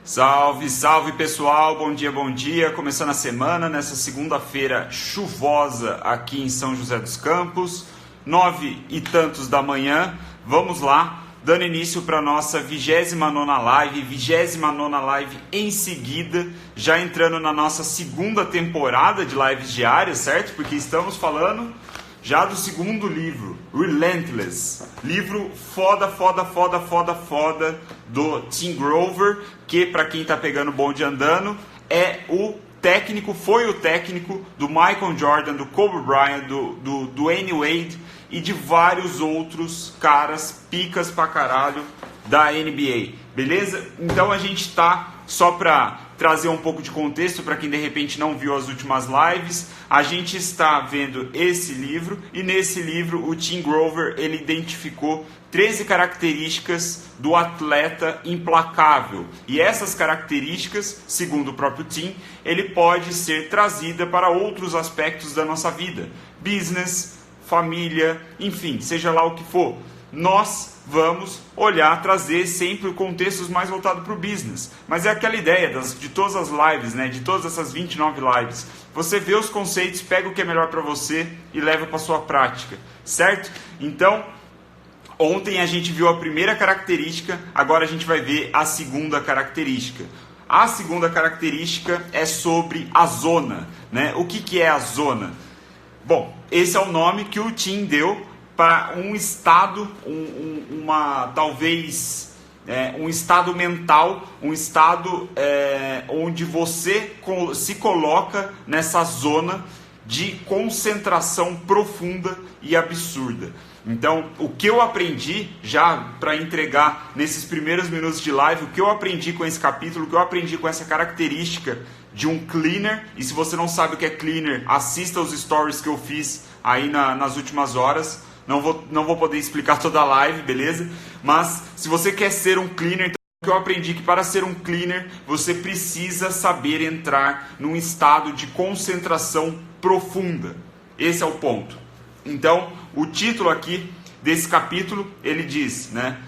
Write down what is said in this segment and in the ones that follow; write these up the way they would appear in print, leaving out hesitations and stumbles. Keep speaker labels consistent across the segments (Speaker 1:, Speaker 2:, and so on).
Speaker 1: Salve, salve pessoal, bom dia, começando a semana nessa segunda-feira chuvosa aqui em São José dos Campos, 9 e tantos da manhã, vamos lá, dando início para a nossa 29ª live em seguida, já entrando na nossa segunda temporada de lives diárias, certo? Porque estamos falando já do segundo livro, Relentless, livro foda do Tim Grover, que para quem tá pegando bonde andando, foi o técnico do Michael Jordan, do Kobe Bryant, do Dwyane Wade e de vários outros caras picas pra caralho da NBA, beleza? Então a gente tá, só pra trazer um pouco de contexto para quem de repente não viu as últimas lives, a gente está vendo esse livro e nesse livro o Tim Grover ele identificou 13 características do atleta implacável e essas características, segundo o próprio Tim, ele pode ser trazida para outros aspectos da nossa vida, business, família, enfim, seja lá o que for. Nós vamos trazer sempre o contexto mais voltado para o business. Mas é aquela ideia de todas as lives, né? De todas essas 29 lives. Você vê os conceitos, pega o que é melhor para você e leva para a sua prática, certo? Então, ontem a gente viu a primeira característica, agora a gente vai ver a segunda característica. A segunda característica é sobre a zona, né? O que é a zona? Bom, esse é o nome que o Tim deu para um estado, um estado mental, um estado onde você se coloca nessa zona de concentração profunda e absurda. Então, o que eu aprendi, já para entregar nesses primeiros minutos de live, o que eu aprendi com esse capítulo, o que eu aprendi com essa característica de um cleaner, e se você não sabe o que é cleaner, assista os stories que eu fiz aí nas últimas horas. Não vou poder explicar toda a live, beleza? Mas se você quer ser um cleaner, então, o que eu aprendi é que para ser um cleaner, você precisa saber entrar num estado de concentração profunda. Esse é o ponto. Então, o título aqui desse capítulo, ele diz, né?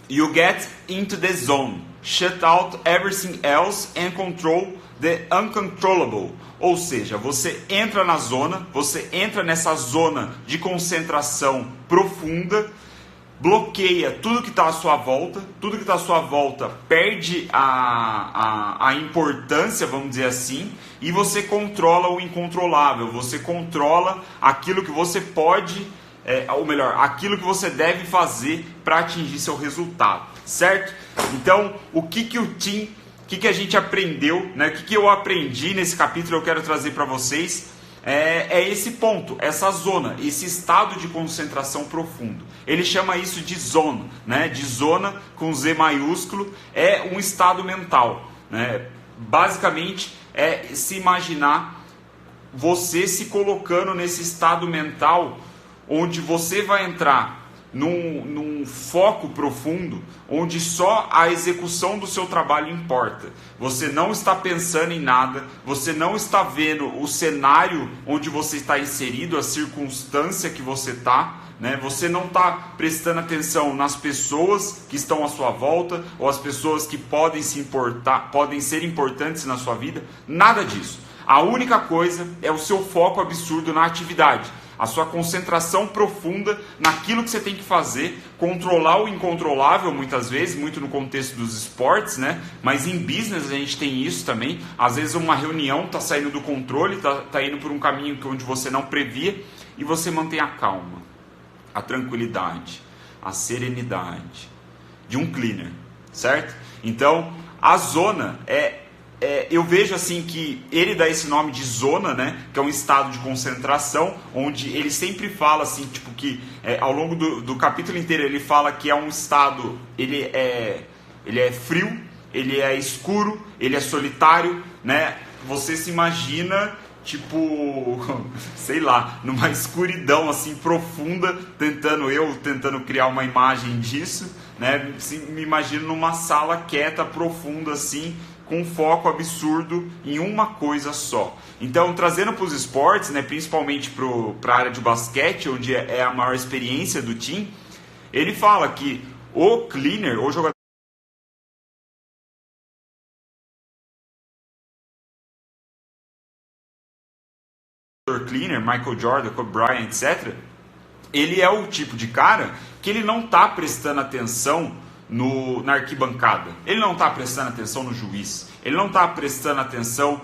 Speaker 1: You get into the zone, shut out everything else and control the uncontrollable. Ou seja, você entra na zona, você entra nessa zona de concentração profunda, bloqueia tudo que está à sua volta, tudo que está à sua volta perde a importância, vamos dizer assim, e você controla o incontrolável, você controla aquilo que você pode, ou melhor, aquilo que você deve fazer para atingir seu resultado, certo? Então, o que a gente aprendeu, né? O que eu aprendi nesse capítulo eu quero trazer para vocês é esse ponto, essa zona, esse estado de concentração profundo. Ele chama isso de zona, né? De zona com Z maiúsculo, é um estado mental, né? Basicamente é se imaginar você se colocando nesse estado mental onde você vai entrar num foco profundo, onde só a execução do seu trabalho importa. Você não está pensando em nada, você não está vendo o cenário onde você está inserido, a circunstância que você está, né? Você não está prestando atenção nas pessoas que estão à sua volta, ou as pessoas que podem ser importantes na sua vida, nada disso. A única coisa é o seu foco absurdo na atividade, a sua concentração profunda naquilo que você tem que fazer, controlar o incontrolável muitas vezes, muito no contexto dos esportes, né? Mas em business a gente tem isso também. Às vezes uma reunião está saindo do controle, está indo por um caminho onde você não previa e você mantém a calma, a tranquilidade, a serenidade de um cleaner, certo? Então, a zona eu vejo assim que ele dá esse nome de zona, né? Que é um estado de concentração, onde ele sempre fala assim, tipo que ao longo do capítulo inteiro ele fala que é um estado, ele é frio, ele é escuro, ele é solitário, né? Você se imagina tipo, sei lá, numa escuridão assim profunda, tentando criar uma imagem disso, né? Me imagino numa sala quieta, profunda assim, com um foco absurdo em uma coisa só. Então, trazendo para os esportes, né, principalmente para a área de basquete, onde é a maior experiência do time, ele fala que o cleaner, o jogador jogador cleaner, Michael Jordan, Kobe Bryant, etc., ele é o tipo de cara que ele não está prestando atenção na arquibancada, ele não está prestando atenção no juiz, ele não está prestando atenção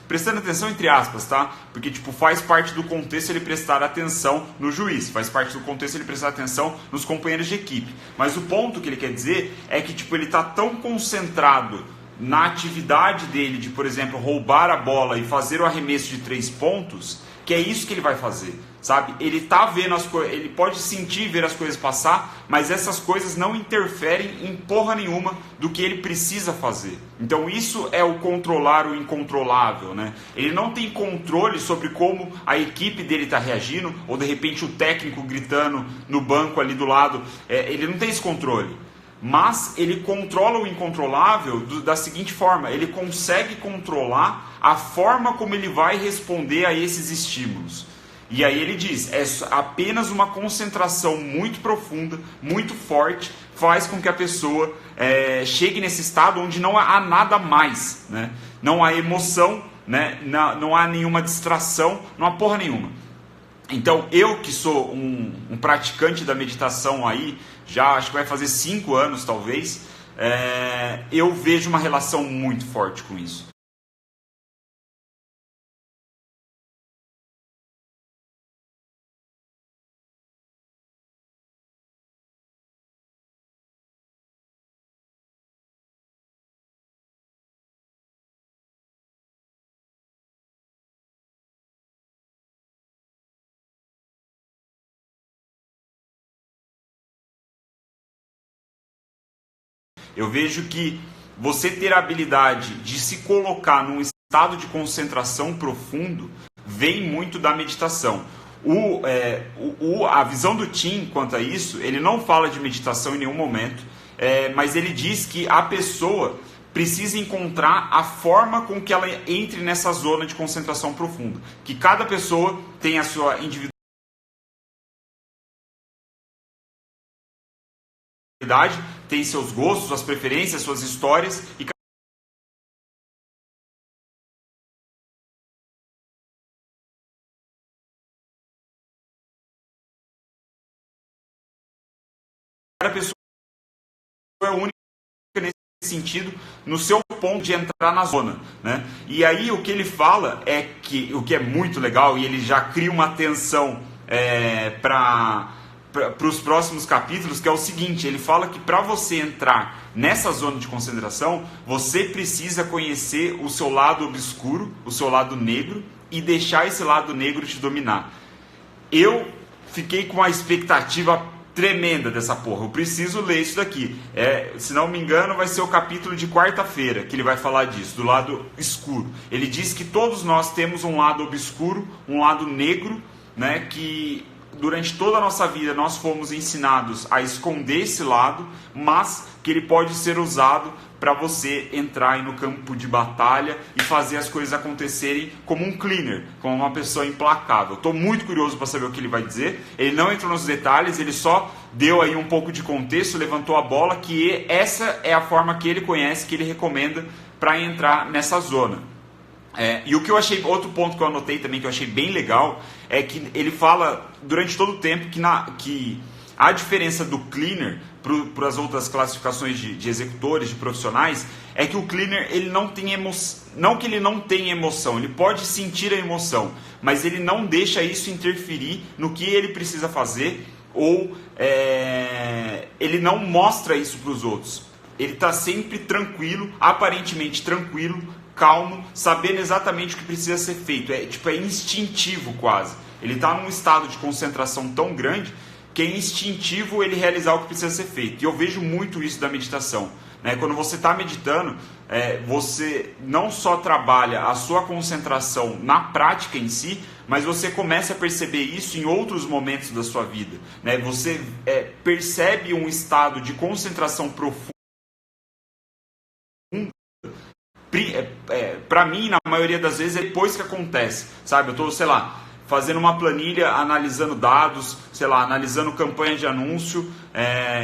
Speaker 1: prestando atenção entre aspas, tá? Porque tipo, faz parte do contexto ele prestar atenção no juiz, faz parte do contexto ele prestar atenção nos companheiros de equipe. Mas o ponto que ele quer dizer é que tipo, ele está tão concentrado na atividade dele de, por exemplo, roubar a bola e fazer o arremesso de 3 pontos, que é isso que ele vai fazer, sabe? Ele tá vendo as coisas, ele pode sentir ver as coisas passar, mas essas coisas não interferem em porra nenhuma do que ele precisa fazer. Então isso é o controlar o incontrolável, né? Ele não tem controle sobre como a equipe dele está reagindo, ou de repente o técnico gritando no banco ali do lado, ele não tem esse controle. Mas ele controla o incontrolável da seguinte forma: ele consegue controlar a forma como ele vai responder a esses estímulos. E aí ele diz, é apenas uma concentração muito profunda, muito forte, faz com que a pessoa chegue nesse estado onde não há nada mais, né? Não há emoção, né? Não há nenhuma distração, não há porra nenhuma. Então eu que sou um praticante da meditação aí, já acho que vai fazer 5 anos talvez, eu vejo uma relação muito forte com isso. Eu vejo que você ter a habilidade de se colocar num estado de concentração profundo vem muito da meditação. A visão do Tim quanto a isso, ele não fala de meditação em nenhum momento, mas ele diz que a pessoa precisa encontrar a forma com que ela entre nessa zona de concentração profunda. Que cada pessoa tem a sua individualidade, tem seus gostos, suas preferências, suas histórias, e cada pessoa é única nesse sentido, no seu ponto de entrar na zona, né? E aí o que ele fala é que, o que é muito legal, e ele já cria uma tensão para os próximos capítulos, que é o seguinte: ele fala que para você entrar nessa zona de concentração, você precisa conhecer o seu lado obscuro, o seu lado negro, e deixar esse lado negro te dominar. Eu fiquei com uma expectativa tremenda dessa porra, eu preciso ler isso daqui, se não me engano vai ser o capítulo de quarta-feira que ele vai falar disso, do lado escuro. Ele diz que todos nós temos um lado obscuro, um lado negro, né, que durante toda a nossa vida nós fomos ensinados a esconder esse lado, mas que ele pode ser usado para você entrar aí no campo de batalha e fazer as coisas acontecerem como um cleaner, como uma pessoa implacável. Estou muito curioso para saber o que ele vai dizer. Ele não entrou nos detalhes, ele só deu aí um pouco de contexto, levantou a bola, que essa é a forma que ele conhece, que ele recomenda para entrar nessa zona. E o que eu achei, outro ponto que eu anotei também, que eu achei bem legal, é que ele fala durante todo o tempo que a diferença do cleaner para as outras classificações de executores, de profissionais, é que o cleaner ele não tem emoção. Não que ele não tenha emoção, ele pode sentir a emoção, mas ele não deixa isso interferir no que ele precisa fazer, ou ele não mostra isso para os outros. Ele está sempre tranquilo, aparentemente tranquilo, calmo, sabendo exatamente o que precisa ser feito. É instintivo quase. Ele está num estado de concentração tão grande que é instintivo ele realizar o que precisa ser feito. E eu vejo muito isso da meditação, né? Quando você está meditando, você não só trabalha a sua concentração na prática em si, mas você começa a perceber isso em outros momentos da sua vida, né? Você percebe um estado de concentração profunda. Para mim, na maioria das vezes, é depois que acontece, sabe? Eu estou, sei lá, fazendo uma planilha, analisando dados, sei lá, analisando campanha de anúncio,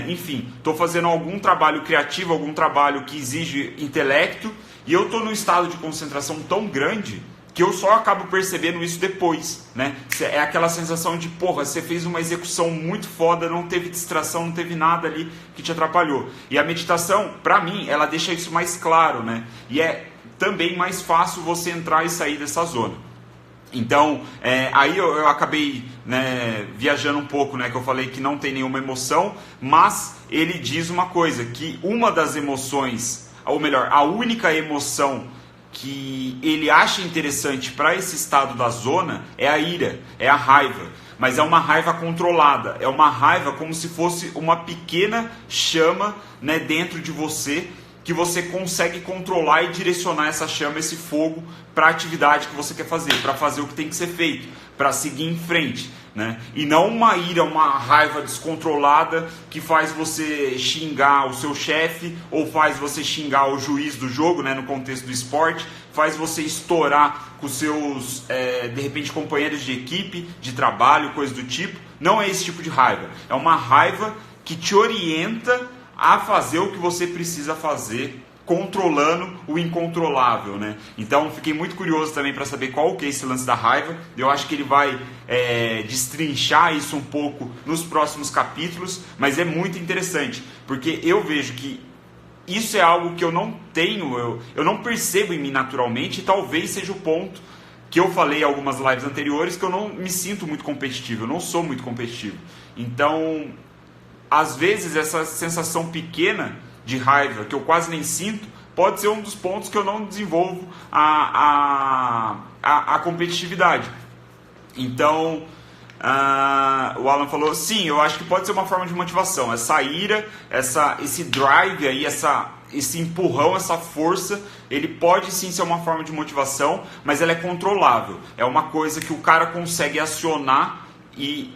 Speaker 1: enfim, estou fazendo algum trabalho criativo, algum trabalho que exige intelecto, e eu estou num estado de concentração tão grande que eu só acabo percebendo isso depois, né? É aquela sensação de, porra, você fez uma execução muito foda, não teve distração, não teve nada ali que te atrapalhou. E a meditação, pra mim, ela deixa isso mais claro, né? E é também mais fácil você entrar e sair dessa zona. Então, aí eu acabei, né, viajando um pouco, né, que eu falei que não tem nenhuma emoção, mas ele diz uma coisa, que uma das emoções, ou melhor, a única emoção que ele acha interessante para esse estado da zona é a ira, é a raiva. Mas é uma raiva controlada, é uma raiva como se fosse uma pequena chama, né, dentro de você, que você consegue controlar e direcionar essa chama, esse fogo, para a atividade que você quer fazer, para fazer o que tem que ser feito, para seguir em frente, né? E não uma ira, uma raiva descontrolada que faz você xingar o seu chefe ou faz você xingar o juiz do jogo, né, no contexto do esporte, faz você estourar com seus, de repente, companheiros de equipe, de trabalho, coisa do tipo. Não é esse tipo de raiva, é uma raiva que te orienta a fazer o que você precisa fazer, controlando o incontrolável, né? Então fiquei muito curioso também para saber qual que é esse lance da raiva. Eu acho que ele vai destrinchar isso um pouco nos próximos capítulos, mas é muito interessante, porque eu vejo que isso é algo que eu não tenho, eu não percebo em mim naturalmente, e talvez seja o ponto que eu falei em algumas lives anteriores, que eu não me sinto muito competitivo, eu não sou muito competitivo. Então, às vezes essa sensação pequena de raiva, que eu quase nem sinto, pode ser um dos pontos que eu não desenvolvo a competitividade. Então, o Alan falou, sim, eu acho que pode ser uma forma de motivação. Essa ira, esse drive aí, esse empurrão, essa força, ele pode sim ser uma forma de motivação, mas ela é controlável. É uma coisa que o cara consegue acionar e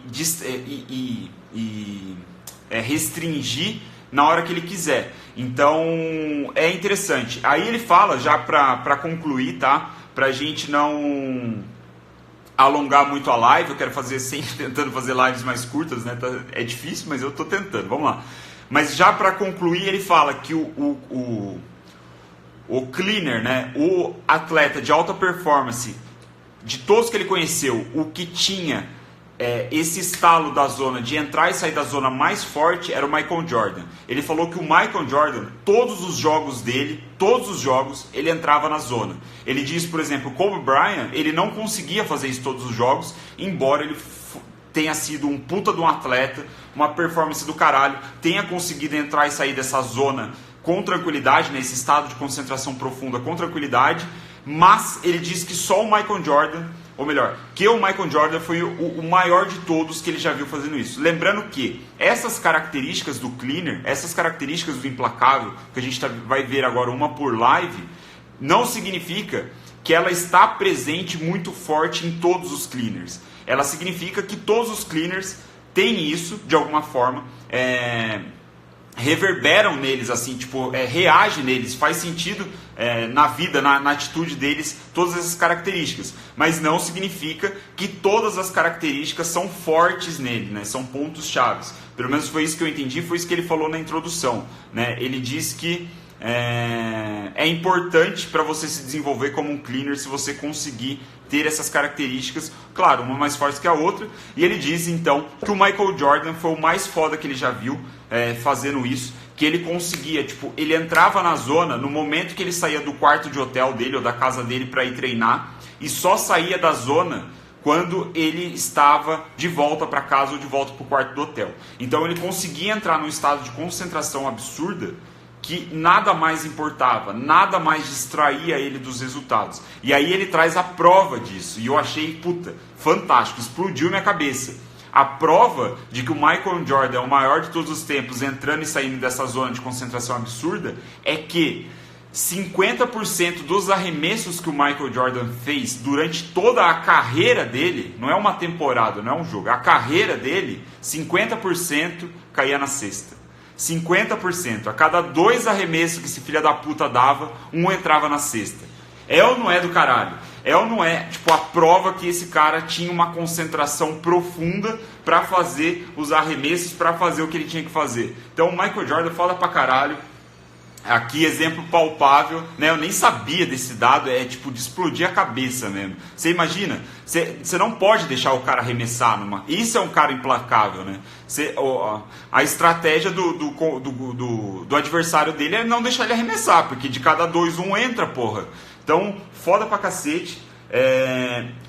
Speaker 1: restringir na hora que ele quiser. Então é interessante. Aí ele fala, já para concluir, tá? Pra gente não alongar muito a live, eu quero fazer sempre tentando fazer lives mais curtas, né? É difícil, mas eu tô tentando. Vamos lá. Mas já para concluir, ele fala que o cleaner, né? O atleta de alta performance, de todos que ele conheceu, o que tinha esse estalo da zona, de entrar e sair da zona mais forte, era o Michael Jordan. Ele falou que o Michael Jordan, todos os jogos dele, ele entrava na zona. Ele diz, por exemplo, o Kobe Bryant, ele não conseguia fazer isso todos os jogos, embora ele tenha sido um puta de um atleta, uma performance do caralho, tenha conseguido entrar e sair dessa zona com tranquilidade, nesse estado de concentração profunda com tranquilidade, mas ele diz que só o Michael Jordan, ou melhor, que o Michael Jordan foi o maior de todos que ele já viu fazendo isso. Lembrando que essas características do cleaner, essas características do implacável, que a gente vai ver agora uma por live, não significa que ela está presente muito forte em todos os cleaners. Ela significa que todos os cleaners têm isso, de alguma forma, reverberam neles, assim, tipo, reage neles, faz sentido na vida, na atitude deles, todas essas características, mas não significa que todas as características são fortes nele, né? São pontos chaves. Pelo menos foi isso que eu entendi, foi isso que ele falou na introdução, né? Ele diz que é importante para você se desenvolver como um cleaner se você conseguir ter essas características, claro, uma mais forte que a outra. E ele diz então que o Michael Jordan foi o mais foda que ele já viu fazendo isso, que ele conseguia, tipo, ele entrava na zona no momento que ele saía do quarto de hotel dele ou da casa dele para ir treinar, e só saía da zona quando ele estava de volta para casa ou de volta para o quarto do hotel. Então ele conseguia entrar num estado de concentração absurda, que nada mais importava, nada mais distraía ele dos resultados. E aí ele traz a prova disso, e eu achei, puta, fantástico, explodiu minha cabeça. A prova de que o Michael Jordan é o maior de todos os tempos, entrando e saindo dessa zona de concentração absurda, é que 50% dos arremessos que o Michael Jordan fez durante toda a carreira dele, não é uma temporada, não é um jogo, a carreira dele, 50% caía na cesta. 50%. A cada 2 arremessos que esse filho da puta dava, um entrava na cesta. É ou não é do caralho? É ou não é, tipo, a prova que esse cara tinha uma concentração profunda para fazer os arremessos, para fazer o que ele tinha que fazer. Então o Michael Jordan fala pra caralho. Aqui, exemplo palpável, né? Eu nem sabia desse dado, é tipo de explodir a cabeça mesmo. Você imagina, você não pode deixar o cara arremessar numa. Isso é um cara implacável, né? A estratégia do adversário dele é não deixar ele arremessar, porque de cada 2, 1 entra, porra. Então, foda pra cacete.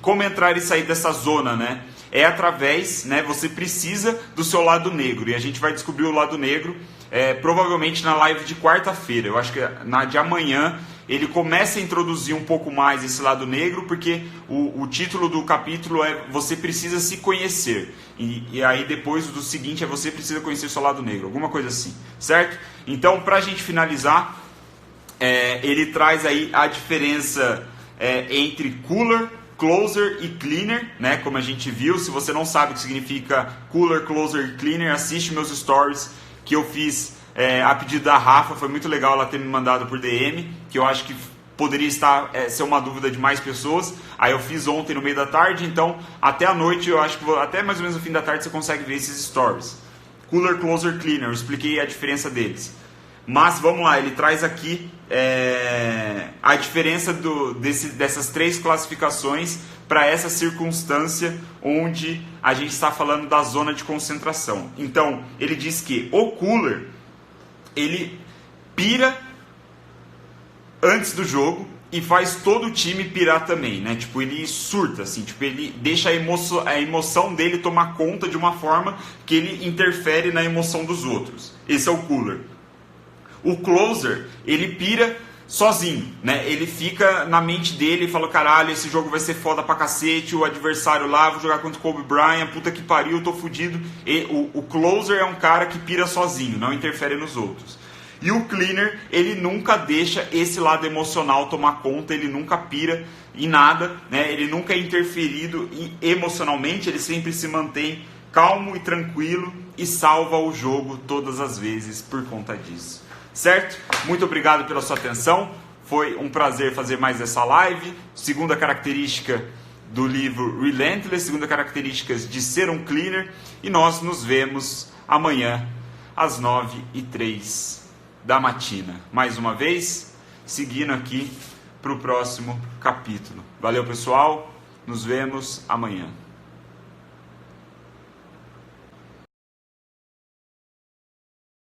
Speaker 1: Como entrar e sair dessa zona, né? É através, né? Você precisa do seu lado negro, e a gente vai descobrir o lado negro. Provavelmente na live de quarta-feira. Eu acho que na de amanhã ele começa a introduzir um pouco mais esse lado negro, porque o título do capítulo é Você Precisa Se Conhecer. E aí depois do seguinte é Você Precisa Conhecer Seu Lado Negro, alguma coisa assim, certo? Então, pra gente finalizar, ele traz aí a diferença entre cooler, closer e cleaner, né? Como a gente viu. Se você não sabe o que significa cooler, closer e cleaner, assiste meus stories que eu fiz a pedido da Rafa. Foi muito legal ela ter me mandado por DM, que eu acho que poderia ser uma dúvida de mais pessoas. Aí eu fiz ontem no meio da tarde, então até a noite, eu acho que até mais ou menos no fim da tarde você consegue ver esses stories. Cooler, closer, cleaner, eu expliquei a diferença deles. Mas vamos lá, ele traz aqui a diferença dessas 3 classificações para essa circunstância onde a gente está falando da zona de concentração. Então, ele diz que o cooler, ele pira antes do jogo e faz todo o time pirar também, né? Tipo, ele surta, assim, tipo, ele deixa a emoção dele tomar conta de uma forma que ele interfere na emoção dos outros. Esse é o cooler. O closer, ele pira sozinho, né? Ele fica na mente dele e fala, caralho, esse jogo vai ser foda pra cacete, o adversário lá, vou jogar contra o Kobe Bryant, puta que pariu, tô fudido. E o closer é um cara que pira sozinho, não interfere nos outros. E o cleaner, ele nunca deixa esse lado emocional tomar conta, ele nunca pira em nada, né? Ele nunca é interferido emocionalmente, ele sempre se mantém calmo e tranquilo e salva o jogo todas as vezes por conta disso. Certo? Muito obrigado pela sua atenção. Foi um prazer fazer mais essa live. Segunda característica do livro Relentless, segunda característica de ser um cleaner. E nós nos vemos amanhã às 9h03 da matina. Mais uma vez, seguindo aqui para o próximo capítulo. Valeu, pessoal. Nos vemos amanhã.